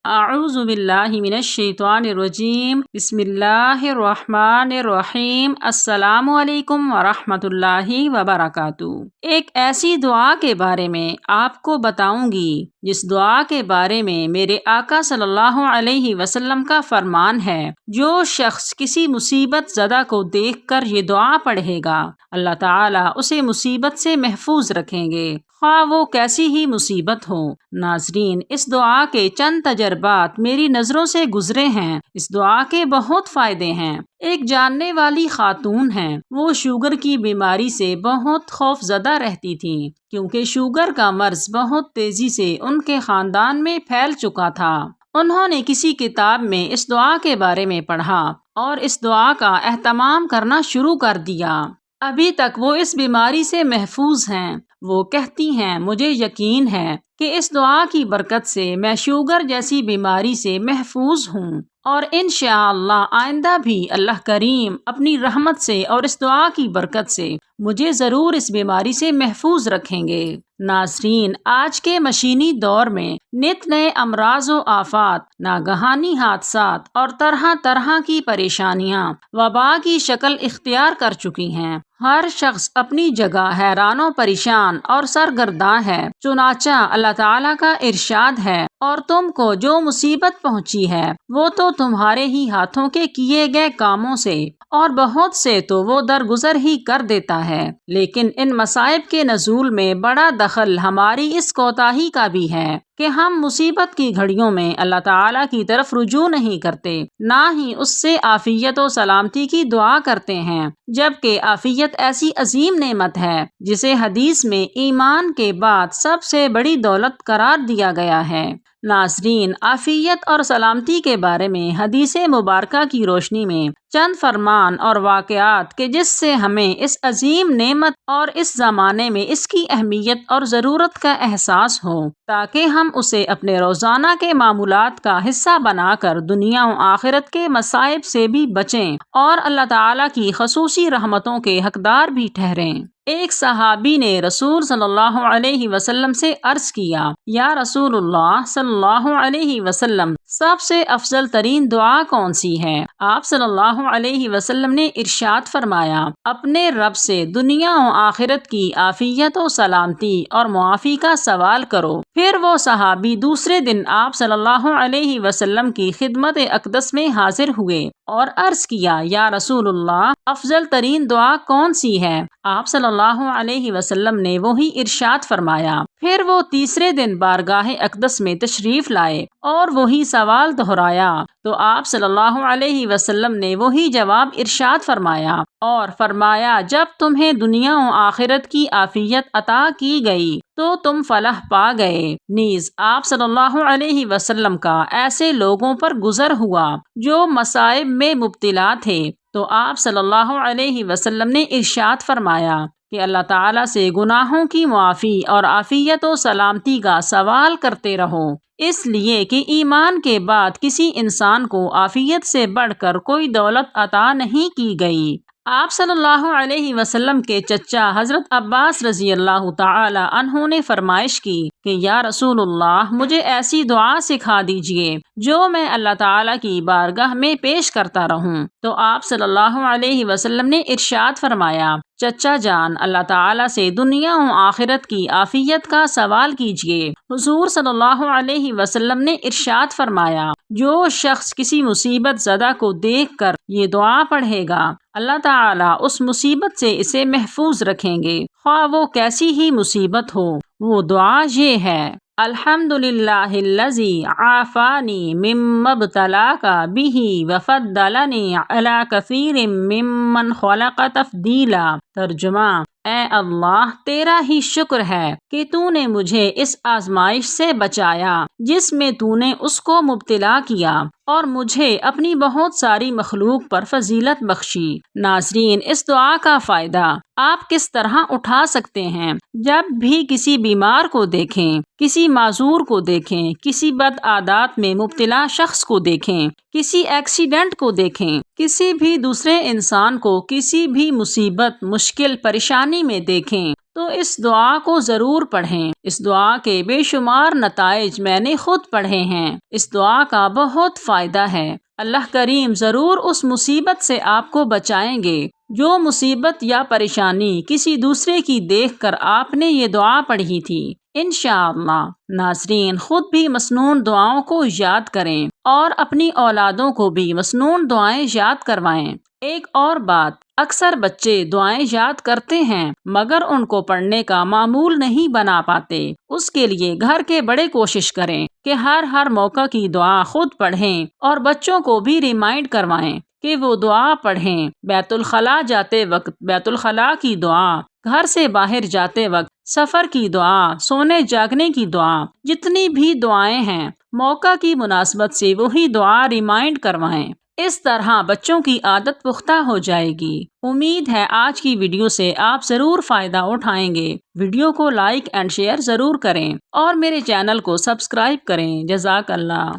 اعوذ باللہ من الشیطان الرجیم بسم اللہ الرحمن الرحیم السلام علیکم ورحمۃ اللہ وبرکاتہ۔ ایک ایسی دعا کے بارے میں آپ کو بتاؤں گی جس دعا کے بارے میں میرے آقا صلی اللہ علیہ وسلم کا فرمان ہے، جو شخص کسی مصیبت زدہ کو دیکھ کر یہ دعا پڑھے گا اللہ تعالیٰ اسے مصیبت سے محفوظ رکھیں گے، خواہ وہ کیسی ہی مصیبت ہو۔ ناظرین، اس دعا کے چند تجربات میری نظروں سے گزرے ہیں۔ اس دعا کے بہت فائدے ہیں۔ ایک جاننے والی خاتون ہیں، وہ شوگر کی بیماری سے بہت خوف زدہ رہتی تھیں، کیونکہ شوگر کا مرض بہت تیزی سے ان کے خاندان میں پھیل چکا تھا۔ انہوں نے کسی کتاب میں اس دعا کے بارے میں پڑھا اور اس دعا کا اہتمام کرنا شروع کر دیا۔ ابھی تک وہ اس بیماری سے محفوظ ہیں۔ وہ کہتی ہیں، مجھے یقین ہے کہ اس دعا کی برکت سے میں شوگر جیسی بیماری سے محفوظ ہوں، اور انشاءاللہ آئندہ بھی اللہ کریم اپنی رحمت سے اور اس دعا کی برکت سے مجھے ضرور اس بیماری سے محفوظ رکھیں گے۔ ناظرین، آج کے مشینی دور میں نت نئے امراض و آفات، ناگہانی حادثات اور طرح طرح کی پریشانیاں وبا کی شکل اختیار کر چکی ہیں۔ ہر شخص اپنی جگہ حیران و پریشان اور سرگرداں ہے، چنانچہ اللہ تعالیٰ کا ارشاد ہے، اور تم کو جو مصیبت پہنچی ہے وہ تو تمہارے ہی ہاتھوں کے کیے گئے کاموں سے، اور بہت سے تو وہ درگزر ہی کر دیتا ہے، لیکن ان مصائب کے نزول میں بڑا دخل ہماری اس کوتاہی کا بھی ہے کہ ہم مصیبت کی گھڑیوں میں اللہ تعالیٰ کی طرف رجوع نہیں کرتے، نہ ہی اس سے عافیت و سلامتی کی دعا کرتے ہیں، جبکہ عافیت ایسی عظیم نعمت ہے جسے حدیث میں ایمان کے بعد سب سے بڑی دولت قرار دیا گیا ہے۔ ناظرین، عافیت اور سلامتی کے بارے میں حدیث مبارکہ کی روشنی میں چند فرمان اور واقعات کہ جس سے ہمیں اس عظیم نعمت اور اس زمانے میں اس کی اہمیت اور ضرورت کا احساس ہو، تاکہ ہم اسے اپنے روزانہ کے معمولات کا حصہ بنا کر دنیا و آخرت کے مصائب سے بھی بچیں اور اللہ تعالیٰ کی خصوصی رحمتوں کے حقدار بھی ٹھہریں۔ ایک صحابی نے رسول صلی اللہ علیہ وسلم سے عرض کیا، یا رسول اللہ صلی اللہ علیہ وسلم، سب سے افضل ترین دعا کون سی ہے؟ آپ صلی اللہ علیہ وسلم نے ارشاد فرمایا، اپنے رب سے دنیا و آخرت کی عافیت و سلامتی اور معافی کا سوال کرو۔ پھر وہ صحابی دوسرے دن آپ صلی اللہ علیہ وسلم کی خدمت اقدس میں حاضر ہوئے اور عرض کیا، یا رسول اللہ، افضل ترین دعا کون سی ہے؟ آپ صلی اللہ علیہ وسلم نے وہی ارشاد فرمایا۔ پھر وہ تیسرے دن بارگاہ اقدس میں تشریف لائے اور وہی سوال دہرایا، تو آپ صلی اللہ علیہ وسلم نے وہی جواب ارشاد فرمایا اور فرمایا، جب تمہیں دنیا و آخرت کی عافیت عطا کی گئی تو تم فلاح پا گئے۔ نیز آپ صلی اللہ علیہ وسلم کا ایسے لوگوں پر گزر ہوا جو مصائب میں مبتلا تھے، تو آپ صلی اللہ علیہ وسلم نے ارشاد فرمایا کہ اللہ تعالیٰ سے گناہوں کی معافی اور عافیت و سلامتی کا سوال کرتے رہو، اس لیے کہ ایمان کے بعد کسی انسان کو عافیت سے بڑھ کر کوئی دولت عطا نہیں کی گئی۔ آپ صلی اللہ علیہ وسلم کے چچا حضرت عباس رضی اللہ تعالی عنہ نے فرمائش کی کہ یا رسول اللہ، مجھے ایسی دعا سکھا دیجئے جو میں اللہ تعالیٰ کی بارگاہ میں پیش کرتا رہوں۔ تو آپ صلی اللہ علیہ وسلم نے ارشاد فرمایا، چچا جان، اللہ تعالیٰ سے دنیا و آخرت کی عافیت کا سوال کیجئے۔ حضور صلی اللہ علیہ وسلم نے ارشاد فرمایا، جو شخص کسی مصیبت زدہ کو دیکھ کر یہ دعا پڑھے گا اللہ تعالیٰ اس مصیبت سے اسے محفوظ رکھیں گے، خواہ وہ کیسی ہی مصیبت ہو۔ وہ دعا یہ ہے، الحمدللہ الذی عافانی مما ابتلاک بہ وفضلنی علی کثیر ممن خلق تفضیلا۔ ترجمہ، اے اللہ، تیرا ہی شکر ہے کہ تو نے مجھے اس آزمائش سے بچایا جس میں تو نے اس کو مبتلا کیا، اور مجھے اپنی بہت ساری مخلوق پر فضیلت بخشی۔ ناظرین، اس دعا کا فائدہ آپ کس طرح اٹھا سکتے ہیں؟ جب بھی کسی بیمار کو دیکھیں، کسی معذور کو دیکھیں، کسی بد عادات میں مبتلا شخص کو دیکھیں، کسی ایکسیڈنٹ کو دیکھیں، کسی بھی دوسرے انسان کو کسی بھی مصیبت، مشکل، پریشانی میں دیکھیں، تو اس دعا کو ضرور پڑھیں۔ اس دعا کے بے شمار نتائج میں نے خود پڑھے ہیں۔ اس دعا کا بہت فائدہ ہے۔ اللہ کریم ضرور اس مصیبت سے آپ کو بچائیں گے جو مصیبت یا پریشانی کسی دوسرے کی دیکھ کر آپ نے یہ دعا پڑھی تھی۔ انشاءاللہ ناظرین خود بھی مسنون دعاؤں کو یاد کریں اور اپنی اولادوں کو بھی مسنون دعائیں یاد کروائیں۔ ایک اور بات، اکثر بچے دعائیں یاد کرتے ہیں مگر ان کو پڑھنے کا معمول نہیں بنا پاتے۔ اس کے لیے گھر کے بڑے کوشش کریں کہ ہر موقع کی دعا خود پڑھیں اور بچوں کو بھی ریمائنڈ کروائیں کہ وہ دعا پڑھیں۔ بیت الخلاء جاتے وقت بیت الخلاء کی دعا، گھر سے باہر جاتے وقت سفر کی دعا، سونے جاگنے کی دعا، جتنی بھی دعائیں ہیں موقع کی مناسبت سے وہی دعا ریمائنڈ کروائیں۔ اس طرح بچوں کی عادت پختہ ہو جائے گی۔ امید ہے آج کی ویڈیو سے آپ ضرور فائدہ اٹھائیں گے۔ ویڈیو کو لائک اینڈ شیئر ضرور کریں اور میرے چینل کو سبسکرائب کریں۔ جزاک اللہ۔